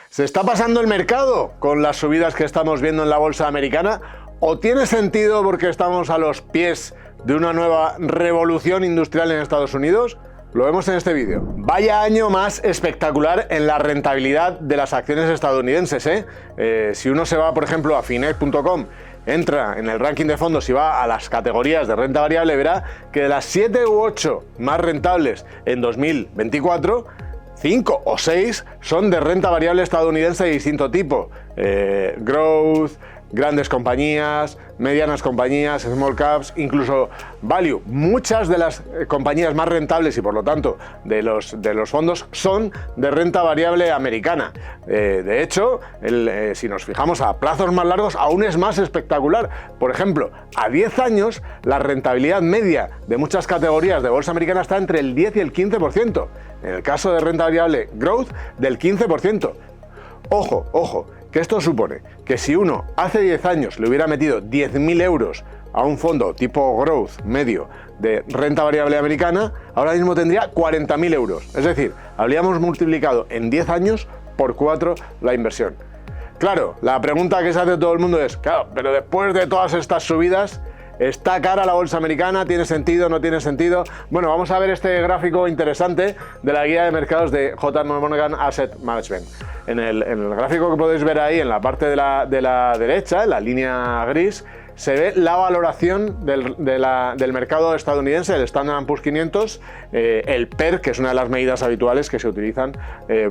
¿Se está pasando el mercado con las subidas que estamos viendo en la bolsa americana? ¿O tiene sentido porque estamos a los pies de una nueva revolución industrial en Estados Unidos? Lo vemos en este vídeo. Vaya año más espectacular en la rentabilidad de las acciones estadounidenses, si uno se va, por ejemplo, a Finet.com, entra en el ranking de fondos y va a las categorías de renta variable, verá que de las 7 u 8 más rentables en 2024, 5 o 6 son de renta variable estadounidense de distinto tipo. Growth, grandes compañías, medianas compañías, small caps, incluso value. Muchas de las compañías más rentables y por lo tanto de los fondos son de renta variable americana. De hecho, si nos fijamos a plazos más largos, aún es más espectacular. Por ejemplo, a 10 años la rentabilidad media de muchas categorías de bolsa americana está entre el 10 y el 15%. En el caso de renta variable growth, del 15%. Ojo, ojo, que esto supone que si uno hace 10 años le hubiera metido 10.000 euros a un fondo tipo growth medio de renta variable americana, ahora mismo tendría 40.000 euros. Es decir, habríamos multiplicado en 10 años por 4 la inversión. Claro, la pregunta que se hace todo el mundo es, claro, pero después de todas estas subidas, ¿está cara la bolsa americana? ¿Tiene sentido? ¿No tiene sentido? Bueno, vamos a ver este gráfico interesante de la guía de mercados de JP Morgan Asset Management. En el gráfico que podéis ver ahí en la parte de la derecha, en la línea gris, se ve la valoración del mercado estadounidense, el Standard & Poor's 500, el PER, que es una de las medidas habituales que se utilizan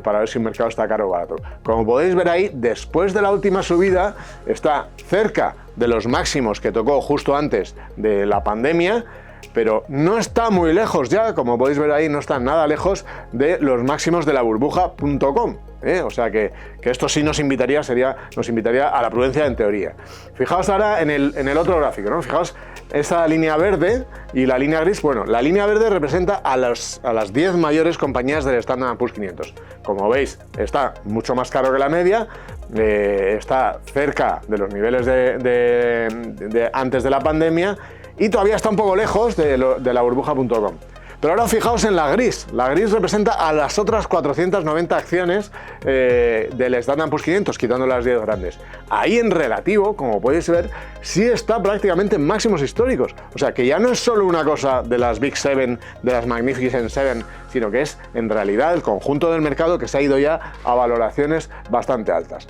para ver si un mercado está caro o barato. Como podéis ver ahí, después de la última subida, está cerca de los máximos que tocó justo antes de la pandemia, pero no está muy lejos ya, como podéis ver ahí, no está nada lejos de los máximos de la burbuja.com. O sea que esto sí nos invitaría a la prudencia en teoría. Fijaos ahora en el otro gráfico, ¿no? Fijaos esa línea verde y la línea gris. Bueno, la línea verde representa a las 10 mayores compañías del Standard & Poor's 500. Como veis, está mucho más caro que la media, está cerca de los niveles de antes de la pandemia y todavía está un poco lejos de la burbuja.com. Pero ahora fijaos en la gris. La gris representa a las otras 490 acciones del Standard & Poor's 500, quitando las 10 grandes. Ahí en relativo, como podéis ver, sí está prácticamente en máximos históricos. O sea que ya no es solo una cosa de las Big Seven, de las Magnificent Seven, sino que es en realidad el conjunto del mercado que se ha ido ya a valoraciones bastante altas.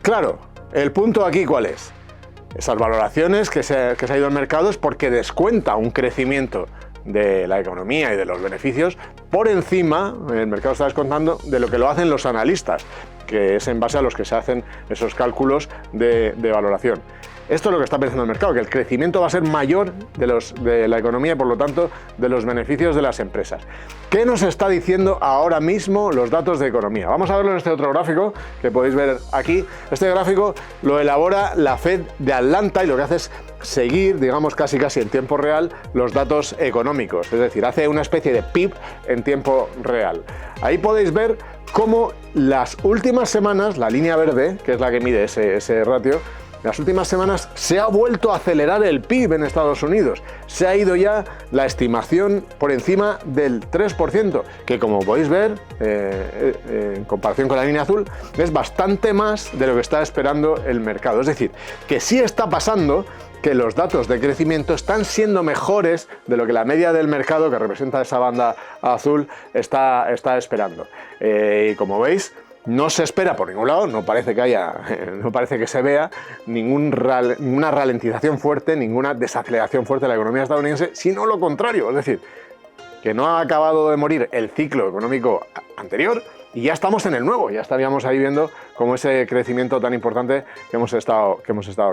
Claro, el punto aquí ¿cuál es? Esas valoraciones que se ha ido al mercado es porque descuenta un crecimiento de la economía y de los beneficios por encima, el mercado está descontando, de lo que lo hacen los analistas, que es en base a los que se hacen esos cálculos de valoración. Esto es lo que está pensando el mercado, que el crecimiento va a ser mayor de la economía y por lo tanto de los beneficios de las empresas. ¿Qué nos está diciendo ahora mismo los datos de economía? Vamos a verlo en este otro gráfico que podéis ver aquí. Este gráfico lo elabora la Fed de Atlanta y lo que hace es seguir, digamos casi en tiempo real, los datos económicos. Es decir, hace una especie de PIB en tiempo real. Ahí podéis ver cómo las últimas semanas, la línea verde, que es la que mide ese ratio, las últimas semanas se ha vuelto a acelerar el PIB en Estados Unidos. Se ha ido ya la estimación por encima del 3%, que como podéis ver, en comparación con la línea azul, es bastante más de lo que está esperando el mercado. Es decir, que sí está pasando que los datos de crecimiento están siendo mejores de lo que la media del mercado, que representa esa banda azul, está esperando. Y como veis, no se espera por ningún lado, no parece que se vea ninguna ralentización fuerte, ninguna desaceleración fuerte de la economía estadounidense, sino lo contrario, es decir, que no ha acabado de morir el ciclo económico anterior y ya estamos en el nuevo, ya estaríamos ahí viendo como ese crecimiento tan importante que hemos estado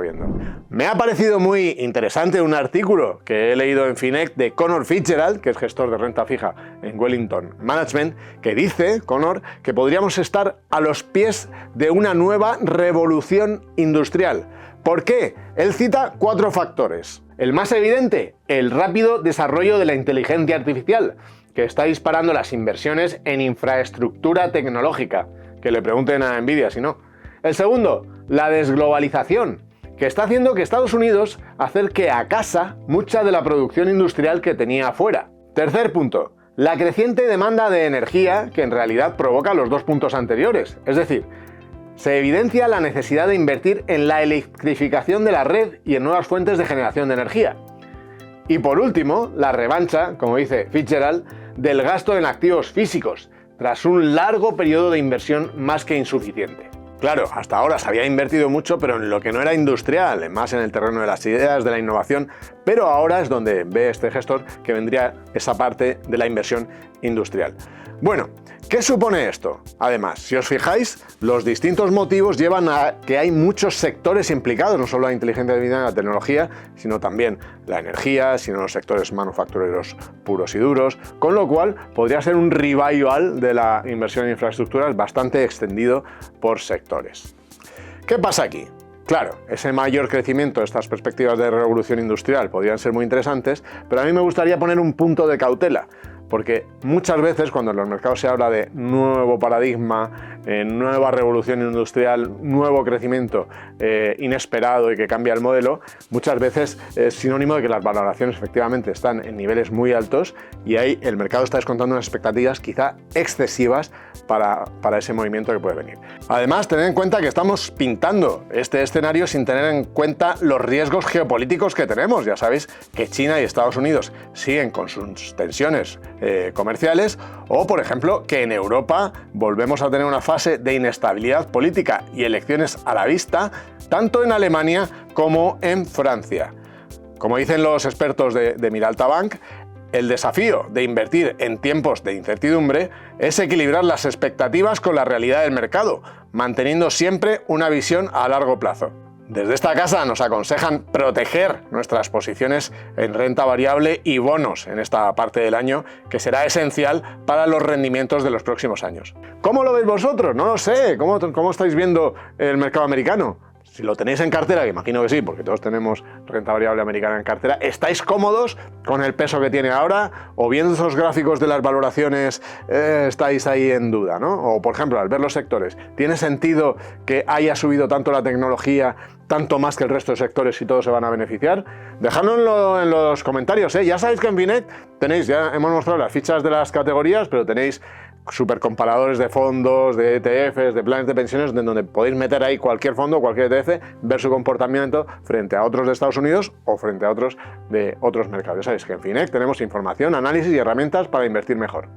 viendo. Me ha parecido muy interesante un artículo que he leído en Finet de Conor Fitzgerald, que es gestor de renta fija en Wellington Management, que dice, Conor, que podríamos estar a los pies de una nueva revolución industrial. ¿Por qué? Él cita 4 factores. El más evidente, el rápido desarrollo de la inteligencia artificial, que está disparando las inversiones en infraestructura tecnológica. Que le pregunten a Nvidia si no. El segundo, la desglobalización, que está haciendo que Estados Unidos acerque a casa mucha de la producción industrial que tenía afuera. Tercer punto, La creciente demanda de energía que en realidad provoca los dos puntos anteriores, es decir, se evidencia la necesidad de invertir en la electrificación de la red y en nuevas fuentes de generación de energía. Y por último, la revancha, como dice Fitzgerald, del gasto en activos físicos, tras un largo periodo de inversión más que insuficiente. Claro, hasta ahora se había invertido mucho, pero en lo que no era industrial, más en el terreno de las ideas, de la innovación, pero ahora es donde ve este gestor que vendría esa parte de la inversión industrial. Bueno, ¿qué supone esto? Además, si os fijáis, los distintos motivos llevan a que hay muchos sectores implicados, no solo la inteligencia artificial y la tecnología, sino también la energía, sino los sectores manufactureros puros y duros, con lo cual podría ser un revival de la inversión en infraestructuras bastante extendido por sectores. ¿Qué pasa aquí? Claro, ese mayor crecimiento, estas perspectivas de revolución industrial podrían ser muy interesantes, pero a mí me gustaría poner un punto de cautela, porque muchas veces cuando en los mercados se habla de nuevo paradigma, nueva revolución industrial, nuevo crecimiento inesperado y que cambia el modelo, muchas veces es sinónimo de que las valoraciones efectivamente están en niveles muy altos y ahí el mercado está descontando unas expectativas quizá excesivas para ese movimiento que puede venir. Además, tened en cuenta que estamos pintando este escenario sin tener en cuenta los riesgos geopolíticos que tenemos. Ya sabéis que China y Estados Unidos siguen con sus tensiones comerciales, o por ejemplo que en Europa volvemos a tener una fase de inestabilidad política y elecciones a la vista, tanto en Alemania como en Francia. Como dicen los expertos de Miralta Bank, el desafío de invertir en tiempos de incertidumbre es equilibrar las expectativas con la realidad del mercado, manteniendo siempre una visión a largo plazo. Desde esta casa nos aconsejan proteger nuestras posiciones en renta variable y bonos en esta parte del año, que será esencial para los rendimientos de los próximos años. ¿Cómo lo veis vosotros? No lo sé. ¿Cómo estáis viendo el mercado americano? Si lo tenéis en cartera, que imagino que sí, porque todos tenemos renta variable americana en cartera, ¿estáis cómodos con el peso que tiene ahora? ¿O viendo esos gráficos de las valoraciones estáis ahí en duda, ¿no? O por ejemplo, al ver los sectores, ¿tiene sentido que haya subido tanto la tecnología, tanto más que el resto de sectores y todos se van a beneficiar? Dejadlo en los comentarios, ¿eh? Ya sabéis que en Finet tenéis, ya hemos mostrado las fichas de las categorías, pero tenéis supercomparadores de fondos, de ETFs, de planes de pensiones, donde podéis meter ahí cualquier fondo, cualquier ETF, ver su comportamiento frente a otros de Estados Unidos o frente a otros de otros mercados. Ya sabéis que en Finet tenemos información, análisis y herramientas para invertir mejor.